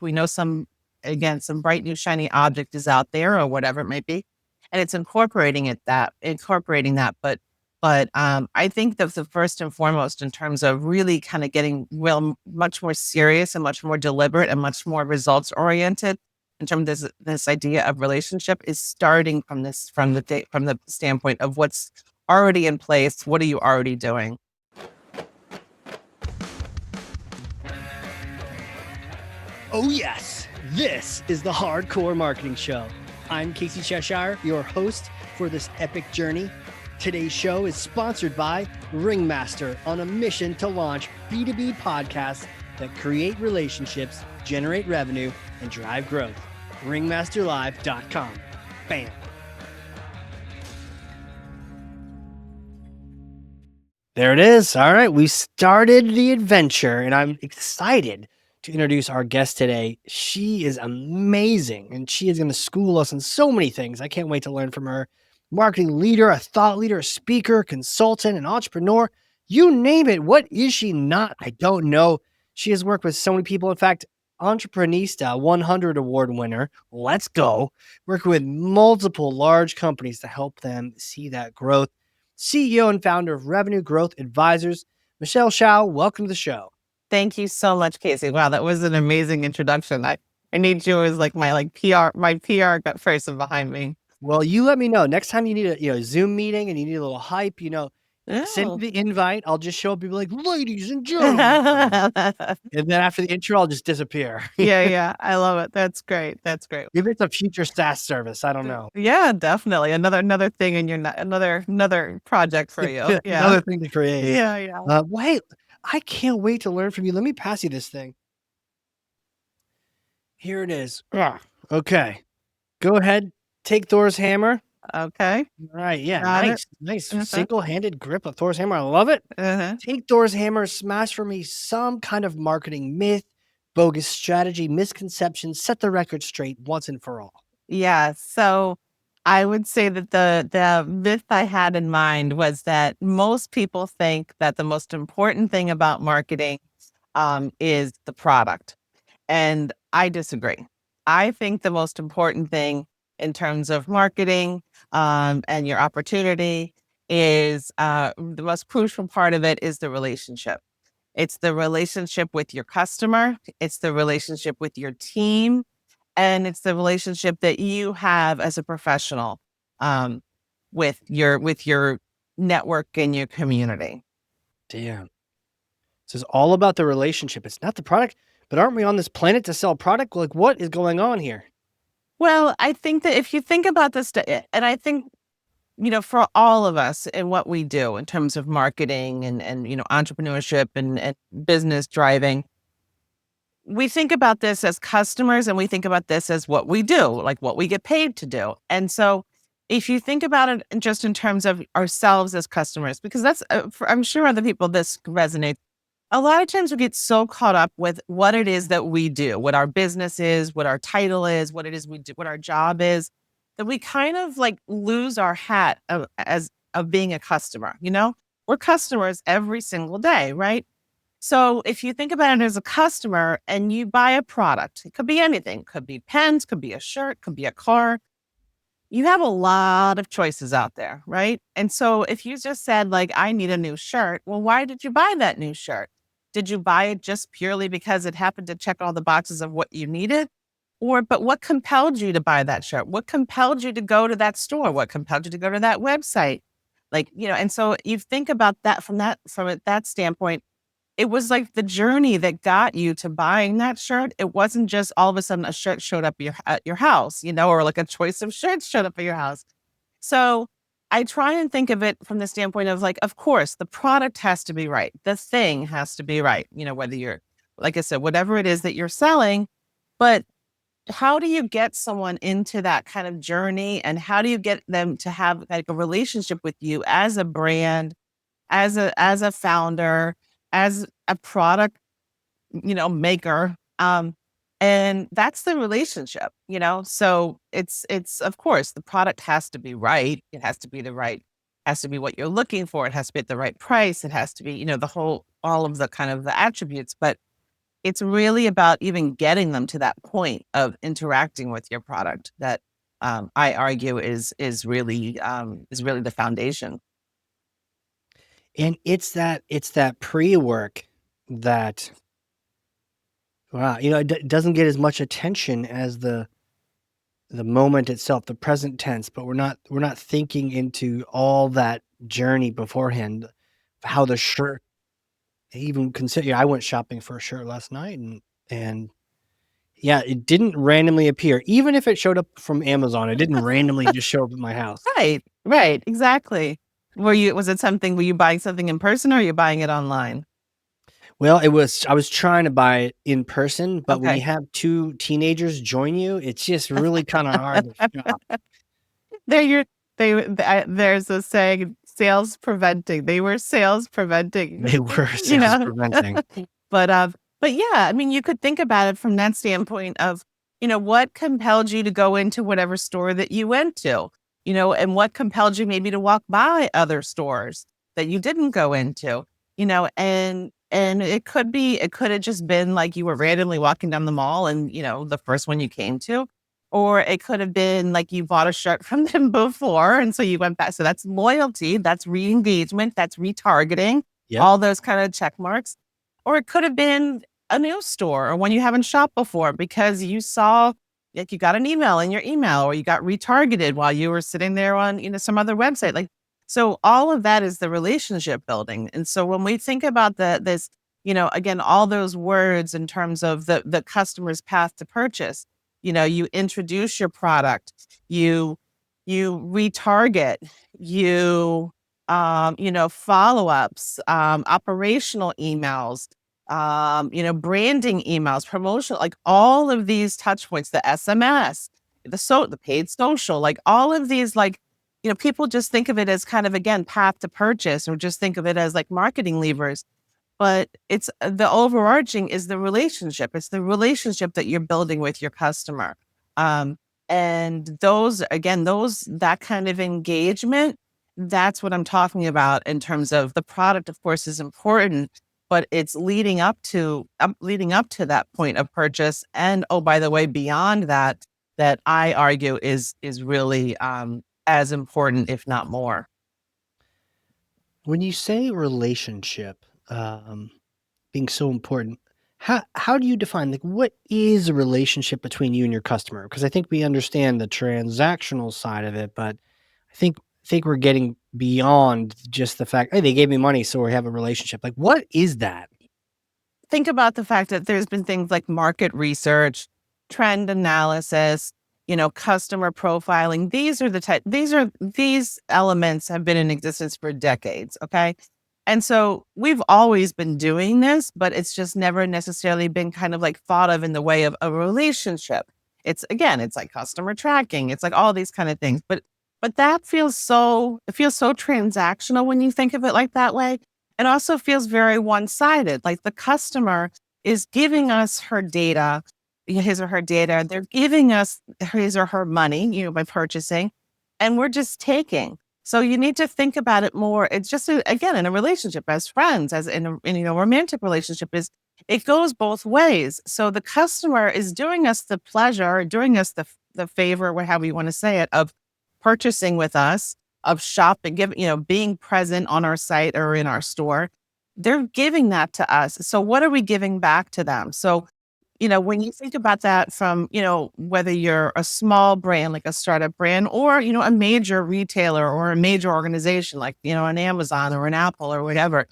We know some bright new shiny object is out there or whatever it may be. And it's incorporating that. But I think that's the first and foremost in terms of really kind of getting much more serious and much more deliberate and much more results oriented in terms of this idea of relationship is starting from the standpoint of what's already in place. What are you already doing? Oh yes, this is the Hardcore Marketing Show. I'm Casey Cheshire, your host for this epic journey. Today's show is sponsored by Ringmaster, on a mission to launch B2B podcasts that create relationships, generate revenue, and drive growth. Ringmasterlive.com. Bam. There it is. All right, we started the adventure, and I'm excited to introduce our guest today. She is amazing, and she is going to school us on so many things. I can't wait to learn from her. Marketing leader, a thought leader, a speaker, consultant, an entrepreneur, you name it. What is she not? I don't know. She has worked with so many people. In fact, Entreprenista 100 award winner. Let's go. Working with multiple large companies to help them see that growth. CEO and founder of Revenue Growth Advisors, Michelle Hsiao. Welcome to the show. Thank you so much, Casey. Wow, that was an amazing introduction. I need you as like my PR person behind me. Well, you let me know next time you need a Zoom meeting and you need a little hype. Send me the invite. I'll just show up and be like, "Ladies and gentlemen," and then after the intro, I'll just disappear. Yeah, I love it. That's great. Maybe it's a future SaaS service. I don't know. Yeah, definitely another thing in your another project for you. Yeah, another thing to create. Yeah. Wait, I can't wait to learn from you. Let me pass you this thing. Here it is. Okay, go ahead. Take Thor's hammer. Okay. All right. Yeah. Got Nice. Single-handed grip of Thor's hammer. I love it. Take Thor's hammer. Smash for me some kind of marketing myth, bogus strategy, misconception. Set the record straight once and for all. Yeah. So I would say that the myth I had in mind was that most people think that the most important thing about marketing is the product. And I disagree. I think the most important thing in terms of marketing and your opportunity is the most crucial part of it is the relationship. It's the relationship with your customer. It's the relationship with your team. And it's the relationship that you have as a professional with your network and your community. Damn. This is all about the relationship. It's not the product. But aren't we on this planet to sell product? Like, what is going on here? Well, I think that if you think about this, and I think, for all of us and what we do in terms of marketing and entrepreneurship and business driving, we think about this as customers and we think about this as what we do, like what we get paid to do. And so if you think about it just in terms of ourselves as customers, because that's, I'm sure other people, this resonates. A lot of times we get so caught up with what it is that we do, what our business is, what our title is, what it is we do, what our job is, that we kind of like lose our hat of being a customer. We're customers every single day, right? So if you think about it as a customer and you buy a product, it could be anything, could be pens, could be a shirt, could be a car. You have a lot of choices out there, right? And so if you just said like, I need a new shirt, well, why did you buy that new shirt? Did you buy it just purely because it happened to check all the boxes of what you needed? But what compelled you to buy that shirt? What compelled you to go to that store? What compelled you to go to that website? And so you think about that from that standpoint, it was like the journey that got you to buying that shirt. It wasn't just all of a sudden a shirt showed up at your house, or like a choice of shirts showed up at your house. So I try and think of it from the standpoint of like, of course, the product has to be right. The thing has to be right. Whether you're, like I said, whatever it is that you're selling, but how do you get someone into that kind of journey? And how do you get them to have like a relationship with you as a brand, as a founder, as a product, maker? And that's the relationship, so it's of course the product has to be right. It has to be has to be what you're looking for. It has to be at the right price. It has to be, all of the kind of the attributes, but it's really about even getting them to that point of interacting with your product that I argue is really the foundation. And it's that pre-work that, wow, it doesn't get as much attention as the moment itself, the present tense, but we're not thinking into all that journey beforehand, how the shirt even consider. I went shopping for a shirt last night, and yeah, it didn't randomly appear. Even if it showed up from Amazon, it didn't randomly just show up at my house. Right, right, exactly. Was it something, were you buying something in person or are you buying it online? Well, I was trying to buy it in person, but when you Okay. have 2 teenagers join you, it's just really kinda hard to shop. They're your there's a saying, sales preventing. They were sales preventing, They were you sales know? preventing. But, yeah, I mean, you could think about it from that standpoint of, what compelled you to go into whatever store that you went to, and what compelled you maybe to walk by other stores that you didn't go into, and it could have just been like you were randomly walking down the mall and, the first one you came to, or it could have been like you bought a shirt from them before, and so you went back. So that's loyalty, that's re-engagement, that's retargeting, Yep. all those kind of check marks. Or it could have been a new store or one you haven't shopped before because you saw, like, you got an email in your email or you got retargeted while you were sitting there on, some other website. Like, so all of that is the relationship building. And so when we think about again, all those words in terms of the customer's path to purchase, you introduce your product, you you retarget, you follow-ups, operational emails, branding emails, promotional, like all of these touch points, the SMS, the paid social, like all of these, like, people just think of it as kind of, again, path to purchase, or just think of it as like marketing levers. But it's the overarching is the relationship. It's the relationship that you're building with your customer. Um, and that kind of engagement, that's what I'm talking about in terms of the product, of course, is important, but it's leading up to that point of purchase. And oh, by the way, beyond that, that I argue is really as important, if not more. When you say relationship, being so important, how do you define, like, what is a relationship between you and your customer? Because I think we understand the transactional side of it, but I think we're getting beyond just the fact, "Hey, they gave me money, so we have a relationship." Like, what is that? Think about the fact that there's been things like market research, trend analysis, customer profiling. These elements have been in existence for decades. Okay. And so we've always been doing this, but it's just never necessarily been kind of like thought of in the way of a relationship. It's like customer tracking. It's like all these kind of things. But it feels so transactional when you think of it like that way. It also feels very one-sided. Like the customer is giving us her data, his or her data. They're giving us his or her money, by purchasing, and we're just taking. So you need to think about it more. It's just again, in a relationship, as friends, as in a romantic relationship, is it goes both ways. So the customer is doing us the pleasure, doing us the favor, however you want to say it, of purchasing with us, of shopping, being present on our site or in our store. They're giving that to us. So what are we giving back to them? So, when you think about that from, whether you're a small brand, like a startup brand, or, a major retailer or a major organization, like, an Amazon or an Apple or whatever,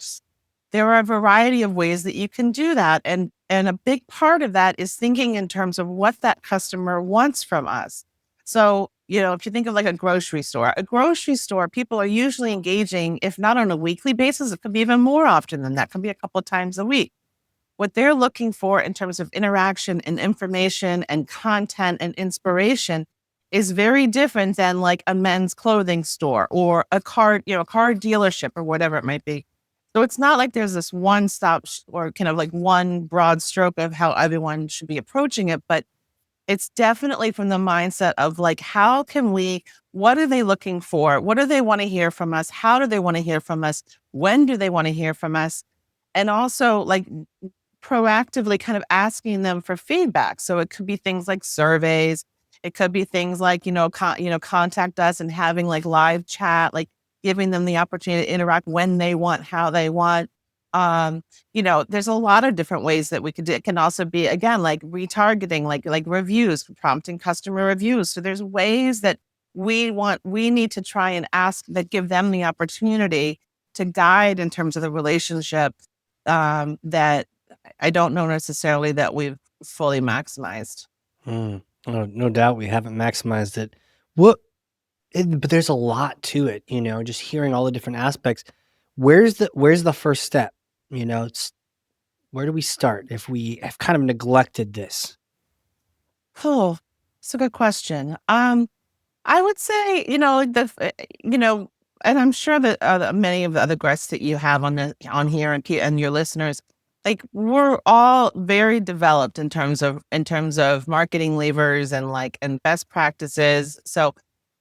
there are a variety of ways that you can do that. And a big part of that is thinking in terms of what that customer wants from us. So, if you think of like a grocery store, people are usually engaging, if not on a weekly basis, it could be even more often than that, it could be a couple of times a week. What they're looking for in terms of interaction and information and content and inspiration is very different than like a men's clothing store or a car dealership or whatever it might be. So it's not like there's this one stop or kind of like one broad stroke of how everyone should be approaching it, but it's definitely from the mindset of like, what are they looking for? What do they want to hear from us? How do they want to hear from us? When do they want to hear from us? And also, like, proactively kind of asking them for feedback. So it could be things like surveys. It could be things like, contact us and having like live chat, like giving them the opportunity to interact when they want, how they want. There's a lot of different ways that we could do. It can also be again like retargeting, like reviews, prompting customer reviews. So there's ways that we need to try and ask that give them the opportunity to guide in terms of the relationship that I don't know necessarily that we've fully maximized. Mm. Oh, no doubt we haven't maximized it. What but there's a lot to it, just hearing all the different aspects. Where's the first step? It's where do we start if we have kind of neglected this? Oh, it's a good question. I would say, and I'm sure that many of the other guests that you have on here and your listeners, like we're all very developed in terms of marketing levers and and best practices. So,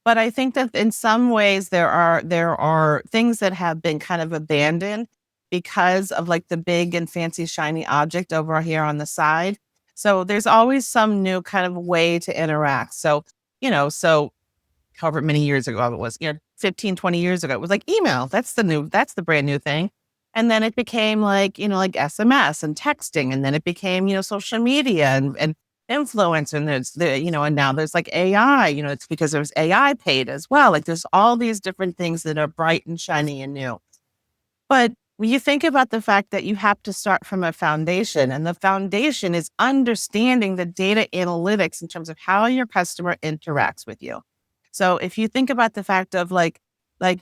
but I think that in some ways there are things that have been kind of abandoned because of like the big and fancy shiny object over here on the side. So there's always some new kind of way to interact. So however many years ago it was, 15, 20 years ago, it was like email. That's the brand new thing. And then it became like SMS and texting. And then it became, social media and influence. And and now there's like AI, it's because there's AI paid as well. Like there's all these different things that are bright and shiny and new. But when you think about the fact that you have to start from a foundation, and the foundation is understanding the data analytics in terms of how your customer interacts with you. So if you think about the fact of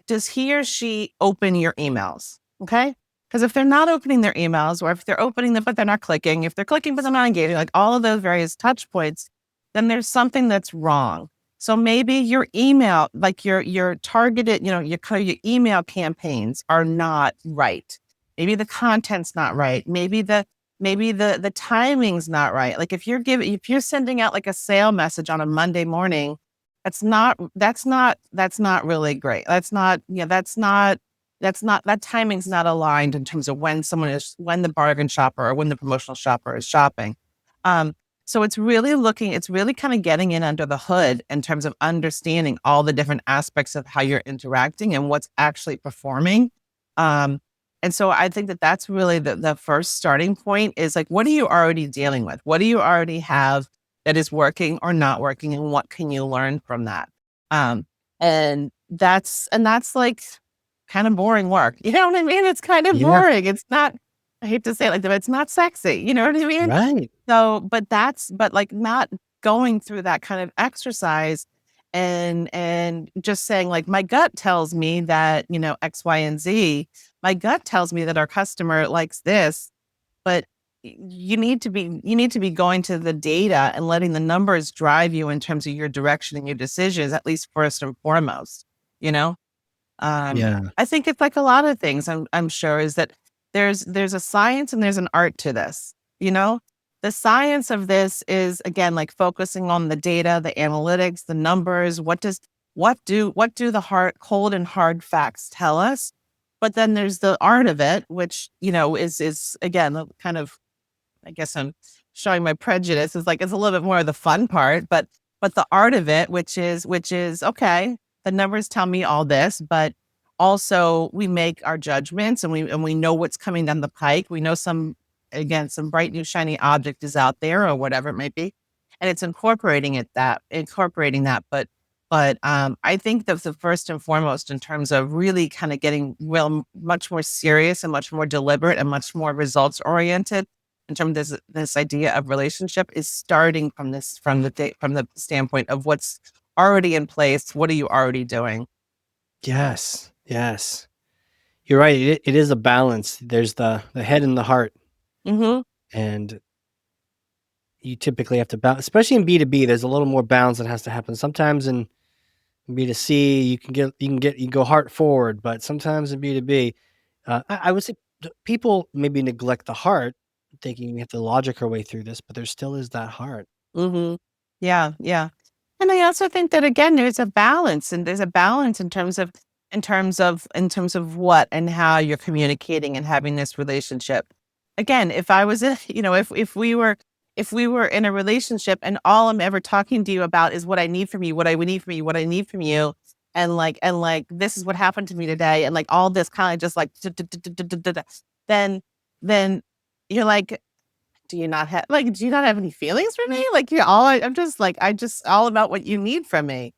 does he or she open your emails? Okay. Because if they're not opening their emails, or if they're opening them, but they're not clicking, if they're clicking, but they're not engaging, like all of those various touch points, then there's something that's wrong. So maybe your email, like your targeted, your email campaigns are not right. Maybe the content's not right. Maybe the timing's not right. Like if you're sending out like a sale message on a Monday morning, that's not really great. That's not that timing's not aligned in terms of when the bargain shopper or when the promotional shopper is shopping. Um, so it's really kind of getting in under the hood in terms of understanding all the different aspects of how you're interacting and what's actually performing. Um, and so I think that that's really the first starting point is like, what are you already dealing with? What do you already have that is working or not working? And what can you learn from that? Um, and that's like kind of boring work. You know what I mean? It's kind of Yeah, boring. It's not, I hate to say it like that, but it's not sexy. You know what I mean? right. So, but like not going through that kind of exercise and just saying like my gut tells me that, X, Y, and Z. My gut tells me that our customer likes this, but you need to be going to the data and letting the numbers drive you in terms of your direction and your decisions, at least first and foremost, you know? Yeah. I think it's like a lot of things I'm sure is that there's a science and there's an art to this, you know? The science of this is again like focusing on the data, the analytics, the numbers, what do the hard cold and hard facts tell us? But then there's the art of it, which, is again kind of I guess I'm showing my prejudice is like it's a little bit more of the fun part, but the art of it, which is okay, the numbers tell me all this, but also we make our judgments and we know what's coming down the pike. We know some bright new shiny object is out there or whatever it might be. And it's incorporating that. But I think that the first and foremost in terms of really kind of getting real much more serious and much more deliberate and much more results oriented in terms of this idea of relationship is starting from the standpoint of what's already in place. What are you already doing? Yes. Yes. You're right. It is a balance. There's the head and the heart, Hmm. and you typically have to balance, especially in B2B. There's a little more balance that has to happen. Sometimes in B2C, you can go heart forward, but sometimes in B2B, I would say people maybe neglect the heart, thinking we have to logic our way through this, but there still is that heart. Hmm. Yeah, yeah. And I also think that again, there's a balance in terms of what and how you're communicating and having this relationship. again, if I was if we were in a relationship and all I'm ever talking to you about is what I need from you, what I would need from you, what I need from you, and like this is what happened to me today, and like all this kind of just like then then you're like, do you not have any feelings for me? Like I'm just like I just all about what you need from me.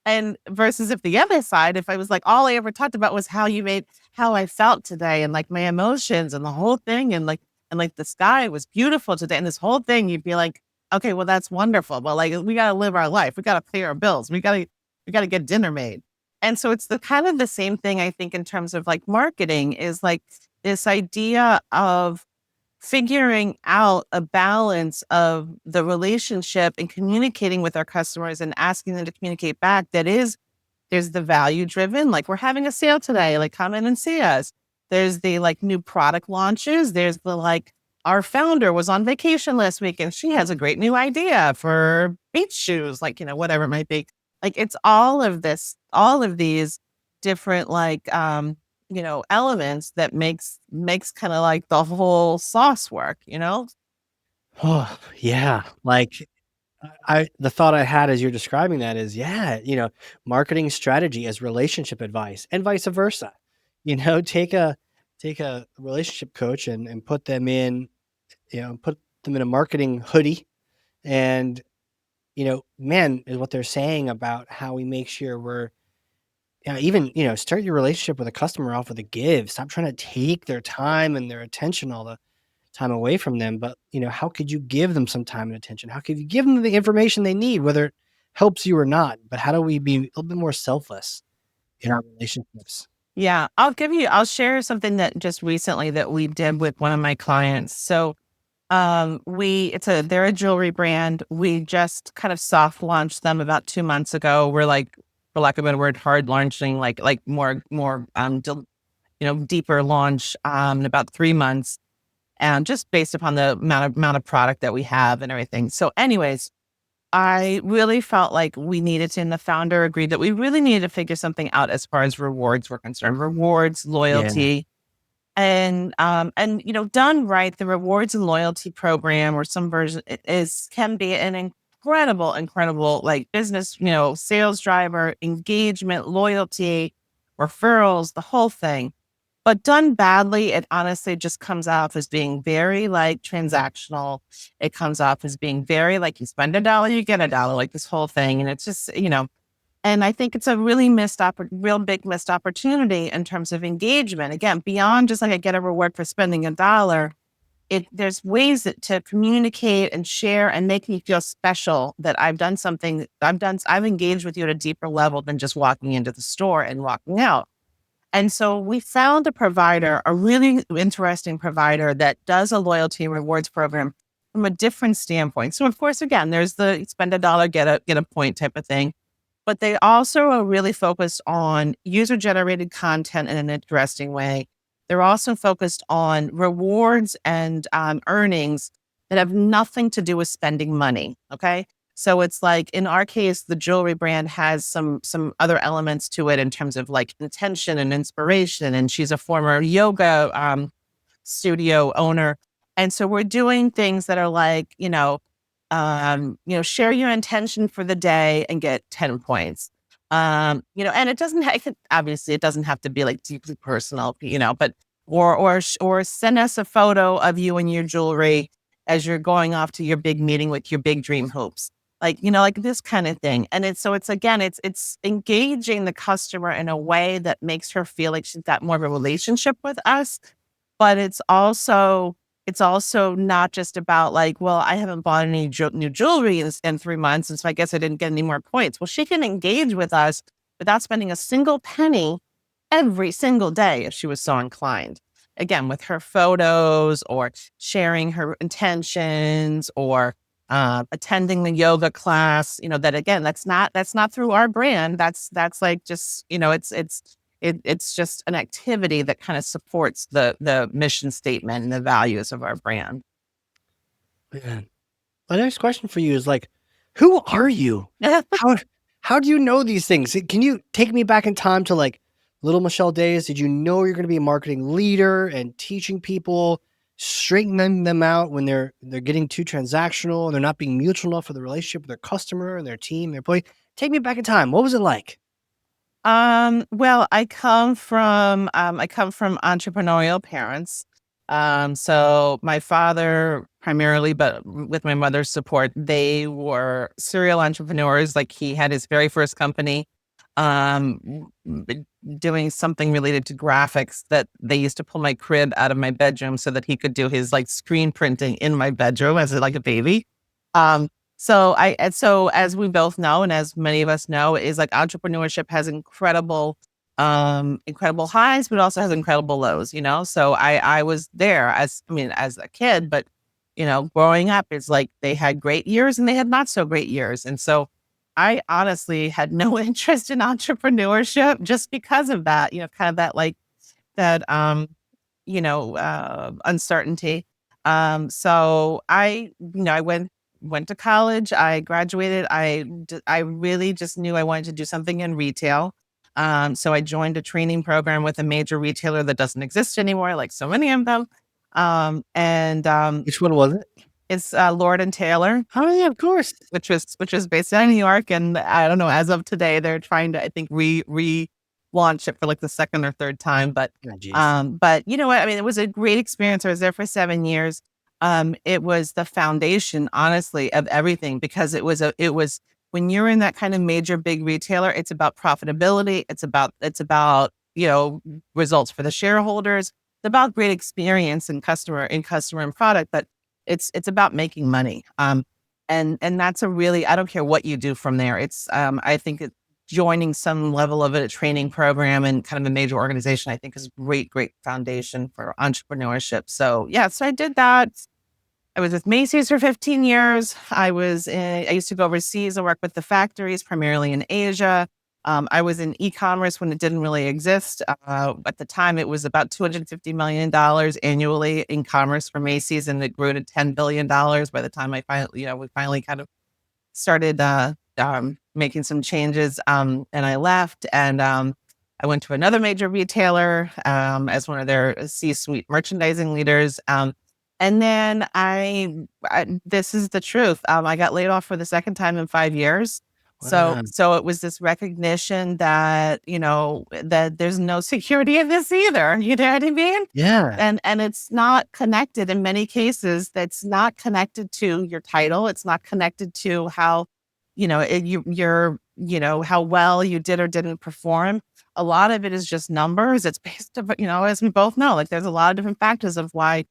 And versus if the other side, if I was like all I ever talked about was how I felt today and like my emotions and the whole thing and like the sky was beautiful today and this whole thing, you'd be like, okay, well that's wonderful. But like we gotta live our life. We gotta pay our bills. We gotta get dinner made. And so it's the kind of the same thing I think in terms of like marketing is like this idea of figuring out a balance of the relationship and communicating with our customers and asking them to communicate back that is there's the value driven, like we're having a sale today, like come in and see us. There's the like new product launches. There's the like our founder was on vacation last week and she has a great new idea for beach shoes, like, whatever it might be. Like it's all of this, all of these different elements that makes kind of like the whole sauce work, you know? Oh, yeah. Like I the thought I had as you're describing that is, yeah, marketing strategy as relationship advice and vice versa. Take a relationship coach and put them in, put them in a marketing hoodie and, man, is what they're saying about how we make sure we're yeah, even, start your relationship with a customer off with a give. Stop trying to take their time and their attention all the time away from them. But, how could you give them some time and attention? How could you give them the information they need, whether it helps you or not? But how do we be a little bit more selfless in our relationships? Yeah, I'll share something that just recently that we did with one of my clients. So they're a jewelry brand. We just kind of soft launched them about 2 months ago. We're like, for lack of a better word, hard launching, like more deeper launch in about 3 months, and just based upon the amount of product that we have and everything. So, anyways, I really felt like we needed to, and the founder agreed that we really needed to figure something out as far as rewards were concerned. Rewards, Yeah. loyalty, and done right, the rewards and loyalty program or some version can be an incredible like business, sales driver, engagement, loyalty, referrals, the whole thing. But done badly, it honestly just comes off as being very like transactional. It comes off as being very like you spend a dollar, you get a dollar, like this whole thing. And it's just, and I think it's a real big missed opportunity in terms of engagement. Again, beyond just like I get a reward for spending a dollar, there's ways to communicate and share and make me feel special that I've done something. I've engaged with you at a deeper level than just walking into the store and walking out. And so we found a really interesting provider that does a loyalty and rewards program from a different standpoint. So of course, again, there's the spend a dollar, get a point type of thing. But they also are really focused on user generated content in an interesting way. They're also focused on rewards and earnings that have nothing to do with spending money. Okay. So it's like in our case, the jewelry brand has some other elements to it in terms of like intention and inspiration. And she's a former yoga studio owner. And so we're doing things that are like, share your intention for the day and get 10 points. And obviously it doesn't have to be like deeply personal, but or send us a photo of you and your jewelry as you're going off to your big meeting with your big dream hopes. Like, like this kind of thing. And it's engaging the customer in a way that makes her feel like she's got more of a relationship with us, but it's also not just about like, well, I haven't bought any new jewelry in 3 months, and so I guess I didn't get any more points. Well, she can engage with us without spending a single penny every single day if she was so inclined. Again, with her photos or sharing her intentions or attending the yoga class. That again, that's not through our brand. That's like just it's just an activity that kind of supports the mission statement and the values of our brand. Man. My next question for you is like, who are you? How how do you know these things? Can you take me back in time to like little Michelle days? Did you know you're going to be a marketing leader and teaching people? straightening them out when they're getting too transactional, they're not being mutual enough for the relationship with their customer and their team, their employee? Take me back in time. What was it like? Well, I come from entrepreneurial parents. So my father primarily, but with my mother's support, they were serial entrepreneurs. Like he had his very first company, doing something related to graphics that they used to pull my crib out of my bedroom so that he could do his like screen printing in my bedroom as like a baby. Um, so as we both know, and as many of us know, is like entrepreneurship has incredible highs, but also has incredible lows, you know? So I was there as a kid, but growing up, it's like they had great years and they had not so great years. And so I honestly had no interest in entrepreneurship just because of that, kind of that like that uncertainty. So I went to college. I graduated. I really just knew I wanted to do something in retail. So I joined a training program with a major retailer that doesn't exist anymore, like so many of them. And Which one was it? It's Lord and Taylor, Oh, yeah, of course. which is based out of New York, and I don't know. As of today, they're trying to, I think, relaunch it for like the second or third time. Oh, jeez. But you know what? I mean, it was a great experience. I was there for 7 years. It was the foundation, honestly, of everything because it was when you're in that kind of major big retailer, it's about profitability. It's about results for the shareholders. It's about great experience and customer and product, but it's about making money. And that's a really, I don't care what you do from there. I think joining some level of a training program and kind of a major organization, I think is great foundation for entrepreneurship. So yeah, so I did that. I was with Macy's for 15 years. I used to go overseas and work with the factories, primarily in Asia. I was in e-commerce when it didn't really exist. At the time, it was about $250 million annually in commerce for Macy's, and it grew to $10 billion by the time we finally kind of started making some changes. And I left, and I went to another major retailer as one of their C-suite merchandising leaders. And then this is the truth. I got laid off for the second time in 5 years. So, Wow. so it was this recognition that, that there's no security in this either. You know what I mean? Yeah. And it's not connected in many cases. That's not connected to your title. It's not connected to how, how well you did or didn't perform. A lot of it is just numbers. It's based on, as we both know, like there's a lot of different factors of why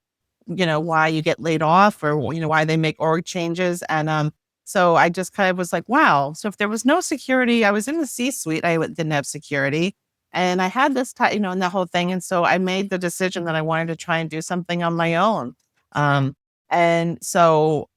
you get laid off or, why they make org changes. And so I just kind of was like, wow. So if there was no security, I was in the C-suite, didn't have security. And I had this, in the whole thing. And so I made the decision that I wanted to try and do something on my own. And so,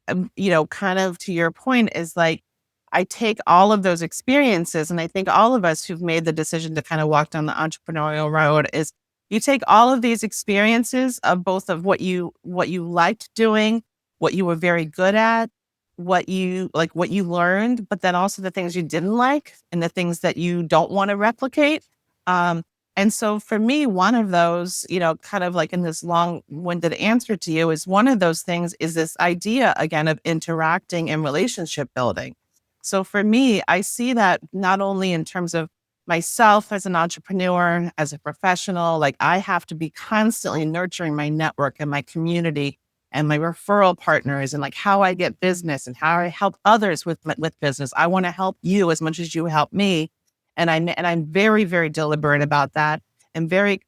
kind of to your point is like, I take all of those experiences, and I think all of us who've made the decision to kind of walk down the entrepreneurial road is you take all of these experiences of both of what you liked doing, what you were very good at, what you learned, but then also the things you didn't like and the things that you don't want to replicate. Um, and so for me, one of those, kind of like in this long-winded answer to you, is one of those things is this idea again of interacting and relationship building. So for me, I see that not only in terms of myself as an entrepreneur, as a professional, like I have to be constantly nurturing my network and my community and my referral partners and like how I get business and how I help others with business. I want to help you as much as you help me. And I'm very, very deliberate about that and very,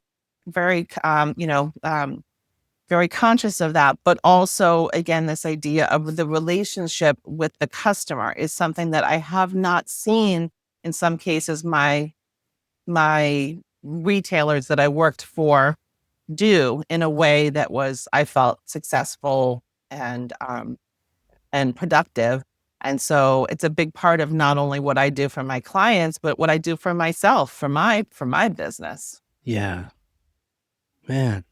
very, very conscious of that. But also, again, this idea of the relationship with the customer is something that I have not seen in some cases my retailers that I worked for do in a way that was, I felt, successful and productive. And so it's a big part of not only what I do for my clients, but what I do for myself, for my business. Yeah. Man.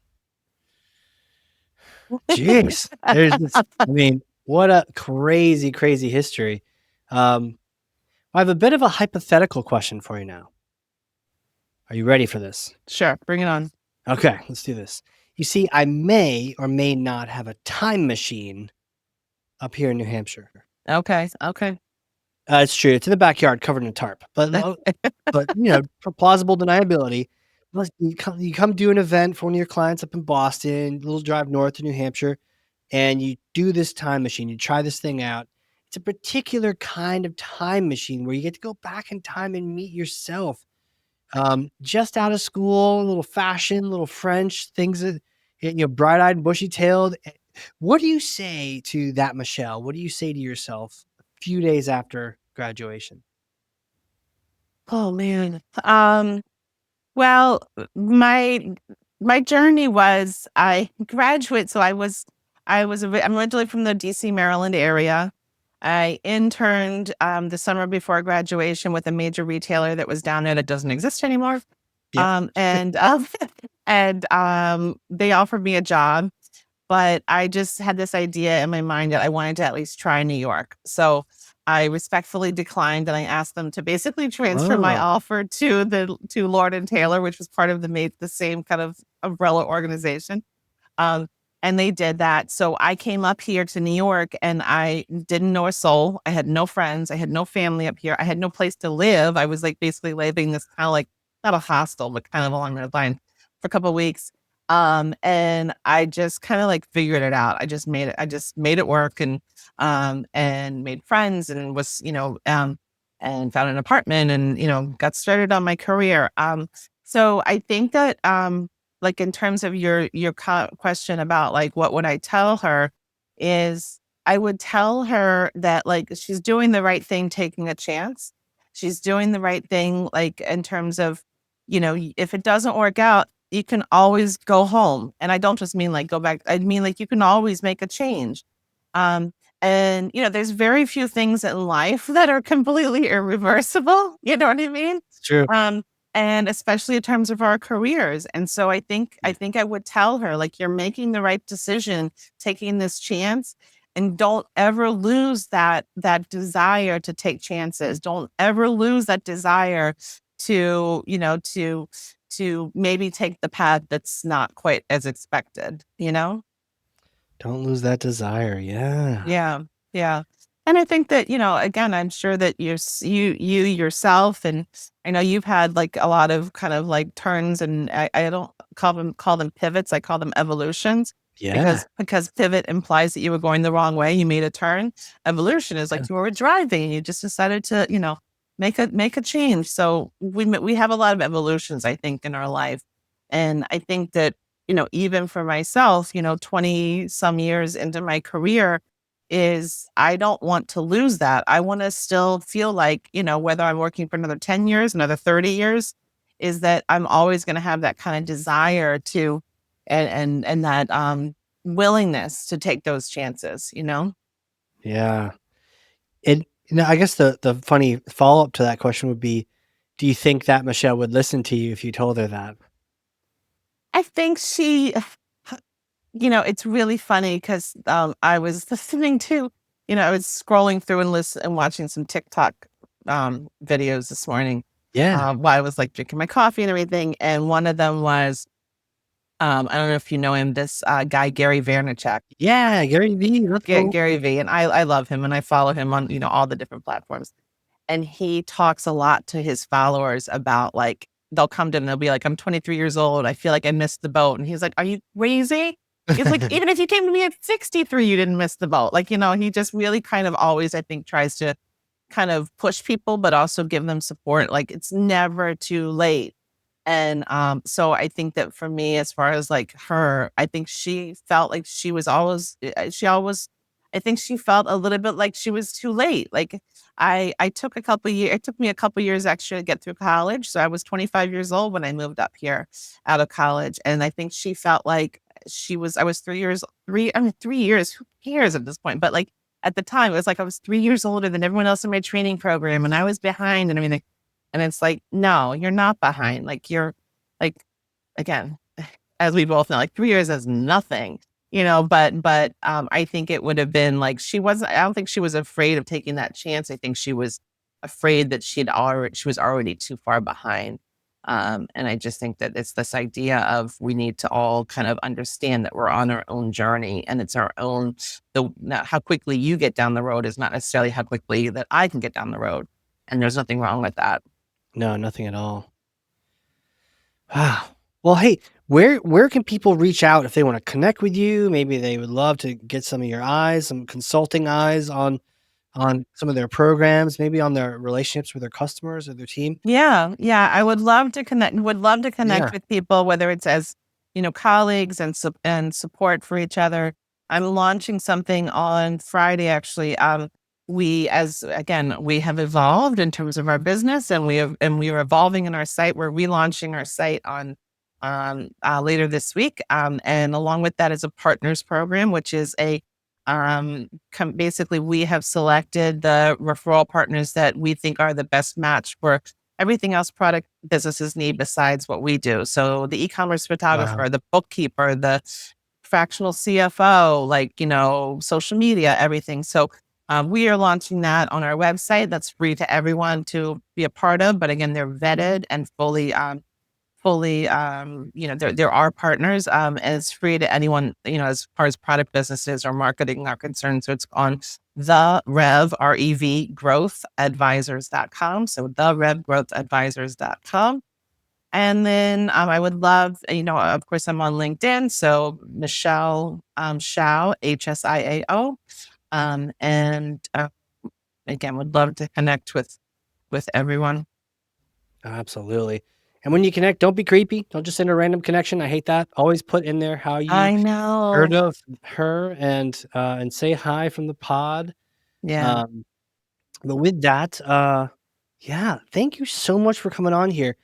Jeez. There's this, I mean, what a crazy, crazy history. Um, I have a bit of a hypothetical question for you now. Are you ready for this? Sure, bring it on. Okay, let's do this. You see, I may or may not have a time machine up here in New Hampshire. Okay. Okay. It's true. It's in the backyard covered in a tarp, but for plausible deniability, you come do an event for one of your clients up in Boston, a little drive north to New Hampshire, and you do this time machine. You try this thing out. It's a particular kind of time machine where you get to go back in time and meet yourself. Just out of school, a little fashion, a little French, things that, bright-eyed and bushy-tailed. What do you say to that, Michelle? What do you say to yourself a few days after graduation? Oh man. Well, my journey was I graduate. So I'm originally from the DC, Maryland area. I interned the summer before graduation with a major retailer that was down there that doesn't exist anymore. Yep. And and they offered me a job, but I just had this idea in my mind that I wanted to at least try New York. So I respectfully declined and I asked them to basically transfer my Oh, offer to Lord and Taylor, which was part of the same kind of umbrella organization. Um, and they did that. So I came up here to New York and I didn't know a soul. I had no friends. I had no family up here. I had no place to live. I was like basically living this kind of like not a hostel, but kind of along that line for a couple of weeks. And I just kind of like figured it out. I just made it work and made friends and and found an apartment and, got started on my career. So I think that, like in terms of your question about like what would I tell her is I would tell her that like she's doing the right thing taking a chance. She's doing the right thing like in terms of if it doesn't work out you can always go home, and I don't just mean like go back. I mean like you can always make a change. um and there's very few things in life that are completely irreversible, you know what I mean? it's true. um and especially in terms of our careers. And so I think I would tell her like you're making the right decision taking this chance, and don't ever lose that desire to take chances. Don't ever lose that desire to maybe take the path that's not quite as expected. Don't lose that desire. Yeah. Yeah, yeah. And I think that, again, I'm sure that you yourself, and I know you've had like a lot of kind of like turns, and I don't call them pivots, I call them evolutions, Yeah. because pivot implies that you were going the wrong way, you made a turn. Evolution is Yeah. like you were driving and you just decided to, make a change. So we have a lot of evolutions, I think, in our life. And I think that, even for myself, 20 some years into my career, is I don't want to lose that. I want to still feel like, whether I'm working for another 10 years, another 30 years, is that I'm always going to have that kind of desire to and that willingness to take those chances. Yeah. And I guess the funny follow-up to that question would be, do you think that Michelle would listen to you if you told her that? I think it's really funny because I was listening to, I was scrolling through and listen and watching some TikTok videos this morning Yeah. while I was like drinking my coffee and everything. And one of them was, I don't know if you know him, this guy, Gary Vaynerchuk, Yeah, Gary Vee, let's go. Gary V. And I love him and I follow him on, all the different platforms. And he talks a lot to his followers about like, they'll come to him and they'll be like, I'm 23 years old. I feel like I missed the boat. And he's like, are you crazy? It's like, even if you came to me at 63, you didn't miss the boat. Like, he just really kind of always, I think, tries to kind of push people, but also give them support. Like, it's never too late. And so I think that for me, as far as like her, I think she felt like I think she felt a little bit like she was too late. Like I took a couple years, it took me a couple years extra to get through college. So I was 25 years old when I moved up here out of college. And I think she felt like I was 3 years, who cares at this point? But like at the time, it was like I was 3 years older than everyone else in my training program and I was behind and everything. And it's like, no, you're not behind. Like you're like, again, as we both know, like 3 years is nothing. But I think it would have been like I don't think she was afraid of taking that chance. I think she was afraid that she was already too far behind. And I just think that it's this idea of we need to all kind of understand that we're on our own journey and it's our own, not how quickly you get down the road is not necessarily how quickly that I can get down the road. And there's nothing wrong with that. No, nothing at all. Wow. Well, hey, where can people reach out if they want to connect with you? Maybe they would love to get some of your eyes, some consulting eyes on some of their programs, maybe on their relationships with their customers or their team. Yeah, yeah, I would love to connect Yeah. with people, whether it's as, colleagues and support for each other. I'm launching something on Friday, actually. We have evolved in terms of our business, and we are evolving in our site. We're relaunching our site on later this week. And along with that is a partners program, which is basically we have selected the referral partners that we think are the best match for everything else product businesses need besides what we do. So the e-commerce Wow. photographer, the bookkeeper, the fractional CFO, social media, everything. So we are launching that on our website. That's free to everyone to be a part of. But again, they're vetted and there are partners, and it's free to anyone, as far as product businesses or marketing are concerned. So it's on the Rev Growth Advisors.com. So the Rev Growth Advisors.com. And then I would love, of course, I'm on LinkedIn. So Michelle Hsiao, Hsiao. And again, would love to connect with everyone. Absolutely. And when you connect, don't be creepy. Don't just send a random connection. I hate that. Always put in there how you I heard know. of her and say hi from the pod. Yeah. Um, but with that, yeah, thank you so much for coming on here.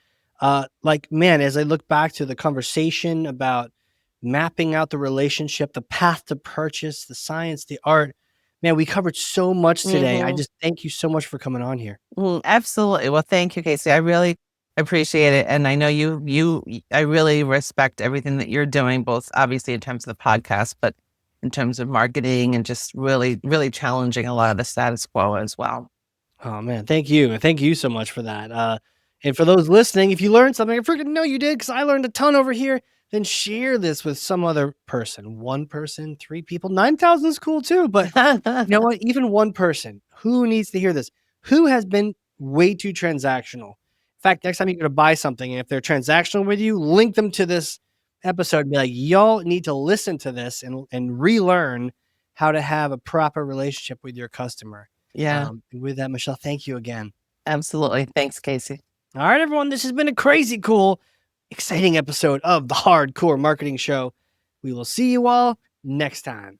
Like, man, as I look back to the conversation about mapping out the relationship, the path to purchase, the science, the art, man, we covered so much today. I Mhm. just thank you so much for coming on here. Absolutely. Well, thank you, Casey. I really appreciate it, and I know I really respect everything that you're doing, both obviously in terms of the podcast, but in terms of marketing and just really, really challenging a lot of the status quo as well. Oh man, thank you. And thank you so much for that. And for those listening, if you learned something, I freaking know you did because I learned a ton over here, then share this with some other person. One person, three people, 9,000 is cool too. But you know what? Even one person who needs to hear this, who has been way too transactional. In fact, next time you're going to buy something, and if they're transactional with you, link them to this episode and be like, y'all need to listen to this and relearn how to have a proper relationship with your customer. Yeah, And with that, Michelle, thank you again. absolutely. Thanks, Casey. All right, everyone, this has been a crazy cool, exciting episode of the Hardcore Marketing Show. We will see you all next time.